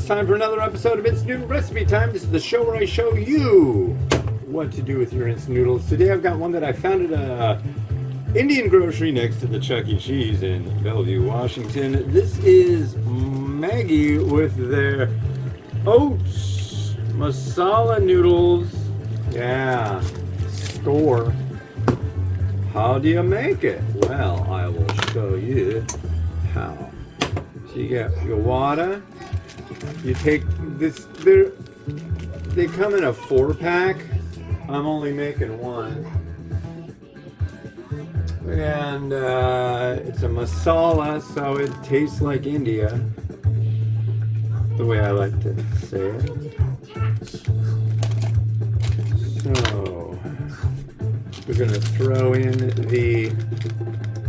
it's time for another episode of Instant Noodle Recipe Time. This is the show where I show you what to do with your instant noodles. Today I've got one that I found at a Indian grocery next to the Chuck E. Cheese in Bellevue, Washington. This is Maggi with their Oats Masala noodles. Yeah, store. How do you make it? Well, I will show you how. So you get your water. You take this. They come in a 4-pack. I'm only making one. And it's a masala, so it tastes like India. The way I like to say it. So we're gonna throw in the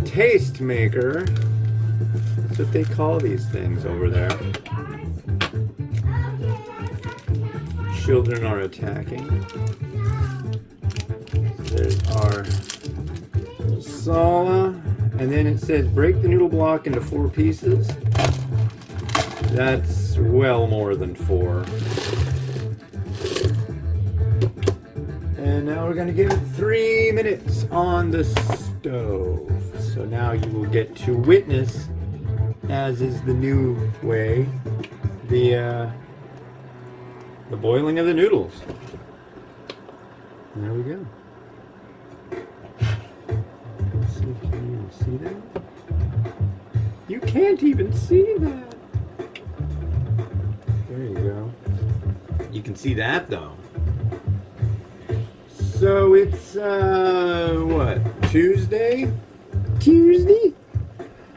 taste maker. That's what they call these things over there. Children are attacking. There's our masala, and then it says break the noodle block into 4 pieces. That's well more than 4. And now we're going to give it 3 minutes on the stove. So now you will get to witness, as is the new way, the boiling of the noodles. There we go. Let's see if you can even see that. You can't even see that. There you go. You can see that though. So it's what? Tuesday?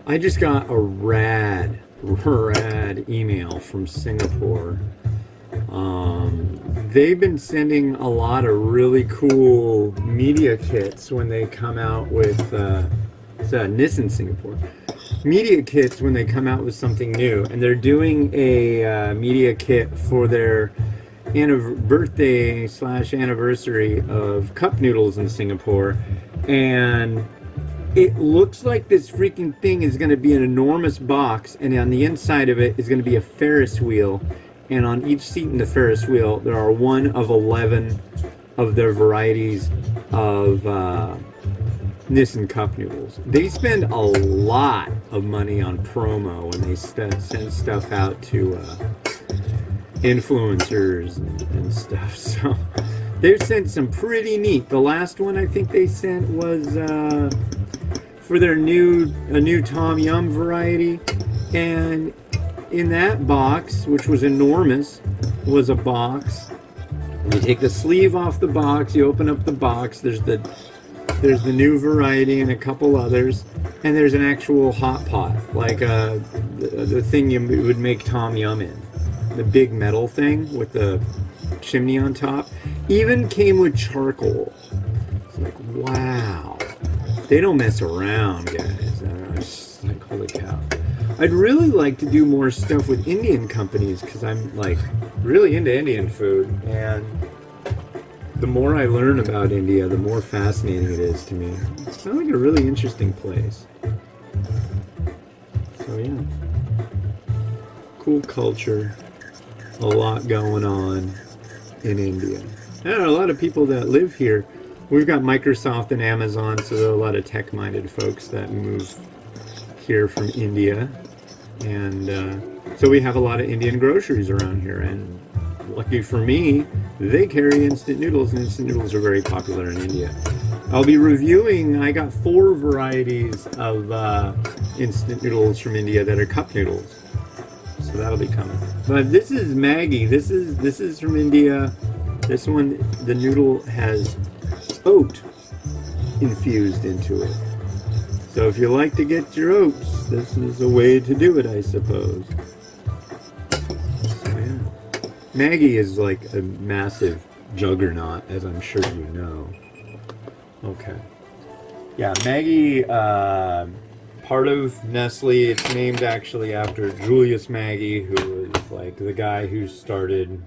I just got a rad email from Singapore. They've been sending a lot of really cool media kits when they come out with it's Nissan Singapore. Media kits when they come out with something new, and they're doing a media kit for their birthday/anniversary of cup noodles in Singapore, and it looks like this freaking thing is going to be an enormous box, and on the inside of it is going to be a Ferris wheel, and on each seat in the Ferris wheel there are 1 of 11 of their varieties of Nissan cup noodles. They spend a lot of money on promo when they send stuff out to influencers and stuff. So they've sent some pretty neat. The last one I think they sent was for their new Tom Yum variety, and in that box, which was enormous, was a box. You take the sleeve off the box, you open up the box, there's the new variety and a couple others, and there's an actual hot pot, like the thing you would make Tom Yum in. The big metal thing with the chimney on top. Even came with charcoal. It's like, wow. They don't mess around, guys. It's like, holy cow. I'd really like to do more stuff with Indian companies because I'm like really into Indian food, and the more I learn about India, the more fascinating it is to me. It's kind of like a really interesting place. So yeah, cool culture, a lot going on in India. And a lot of people that live here. We've got Microsoft and Amazon, so there are a lot of tech-minded folks that move here from India. And so we have a lot of Indian groceries around here, and lucky for me, they carry instant noodles, and instant noodles are very popular in India. I'll be reviewing, I got 4 varieties of instant noodles from India that are cup noodles. So that'll be coming. But this is Maggi. This is from India. This one, the noodle has oat infused into it. So if you like to get your oats, this is a way to do it, I suppose. So yeah. Maggi is like a massive juggernaut, as I'm sure you know. Okay. Yeah, Maggi, part of Nestle. It's named actually after Julius Maggi, who was like the guy who started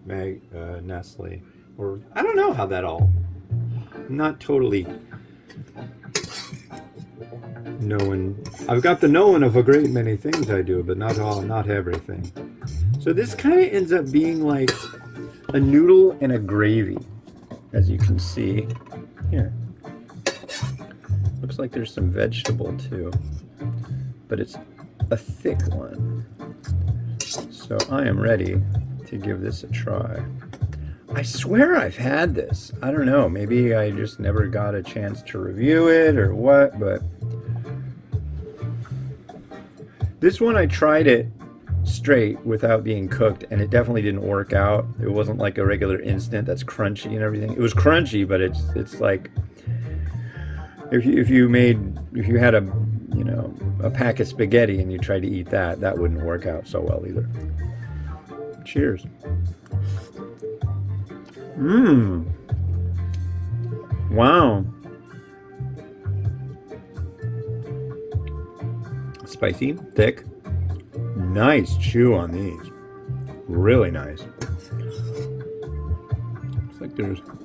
Nestle. Or I don't know how that all. I'm not totally knowing. I've got the knowing of a great many things I do, but not everything. So this kind of ends up being like a noodle and a gravy, as you can see here. Looks like there's some vegetable too, but it's a thick one. So I am ready to give this a try. I swear I've had this. I don't know, maybe I just never got a chance to review it or what, but this one I tried it straight without being cooked, and it definitely didn't work out. It wasn't like a regular instant that's crunchy and everything. It was crunchy, but it's like if you had a pack of spaghetti and you tried to eat that wouldn't work out so well either. Cheers. Wow. Spicy, thick, nice chew on these. Really nice. It's like there's a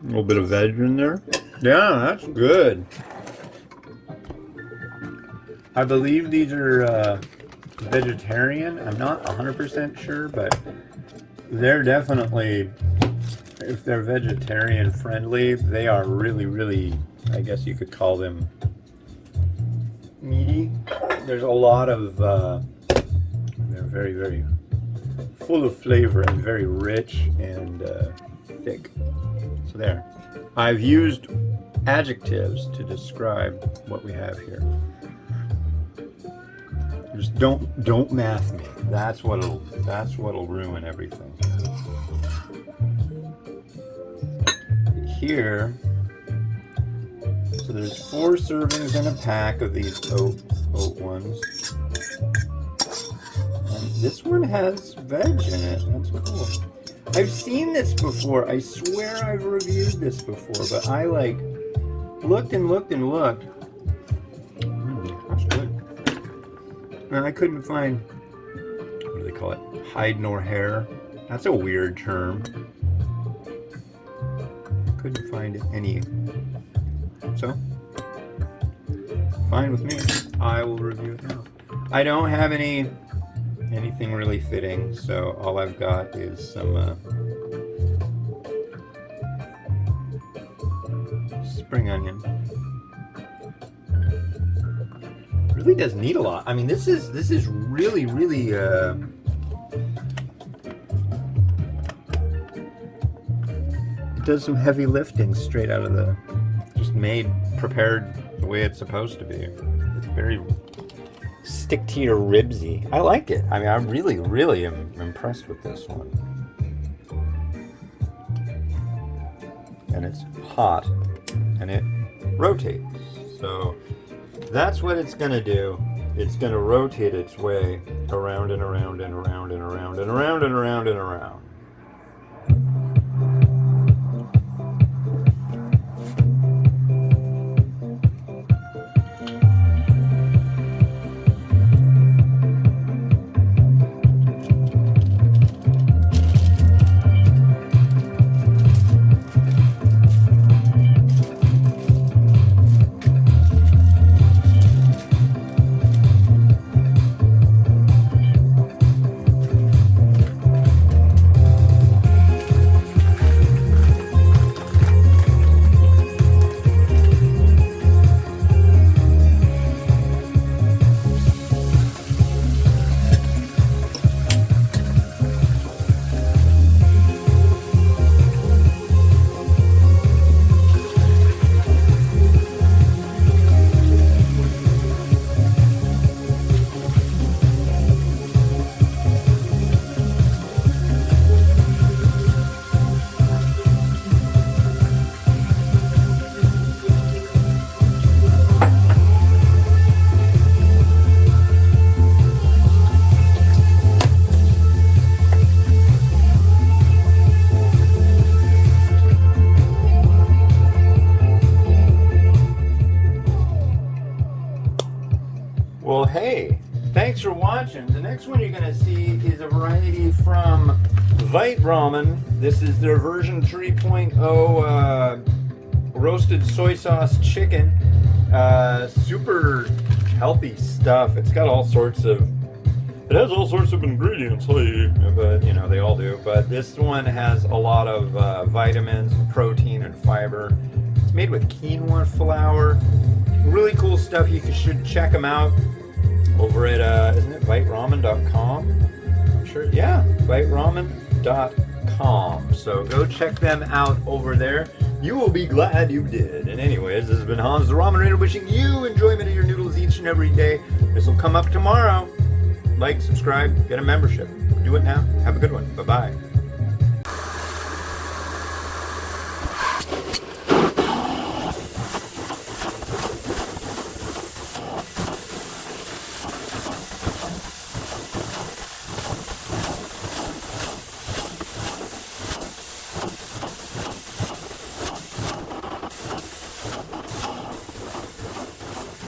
little bit of veg in there. Yeah, that's good. I believe these are vegetarian. I'm not 100% sure, but they're definitely, if they're vegetarian friendly, they are really, really, I guess you could call them meaty. There's a lot of, they're very, very full of flavor and very rich and thick. So there. I've used adjectives to describe what we have here. Just don't math me. That's what'll ruin everything. Here, so there's 4 servings in a pack of these oat ones. And this one has veg in it. That's cool. I've seen this before. I swear I've reviewed this before, but I like looked and looked and looked. That's good. And I couldn't find, what do they call it? Hide nor hair. That's a weird term. Couldn't find any. So, fine with me. I will review it now. I don't have anything really fitting, so all I've got is some spring onion. Really does need a lot. I mean, this is really, really it does some heavy lifting straight out of the, just prepared the way it's supposed to be. It's very stick to your ribsy. I like it. I mean, I really, really am impressed with this one. And it's hot and it rotates. So that's what it's going to do. It's going to rotate its way around and around and around and around and around and around and around. Well, hey, thanks for watching. The next one you're going to see is a variety from Vite Ramen. This is their version 3.0 roasted soy sauce chicken. Super healthy stuff. It's got all sorts of. It has all sorts of ingredients, but you know they all do. But this one has a lot of vitamins, protein, and fiber. It's made with quinoa flour. Really cool stuff. You should check them out over at isn't it biteramen.com? I'm sure. Yeah, biteramen.com. So go check them out over there. You will be glad you did. And anyways, this has been Hans the Ramen Raider wishing you enjoyment of your noodles each and every day. This will come up tomorrow. Like, subscribe, get a membership. Do it now. Have a good one. Bye-bye.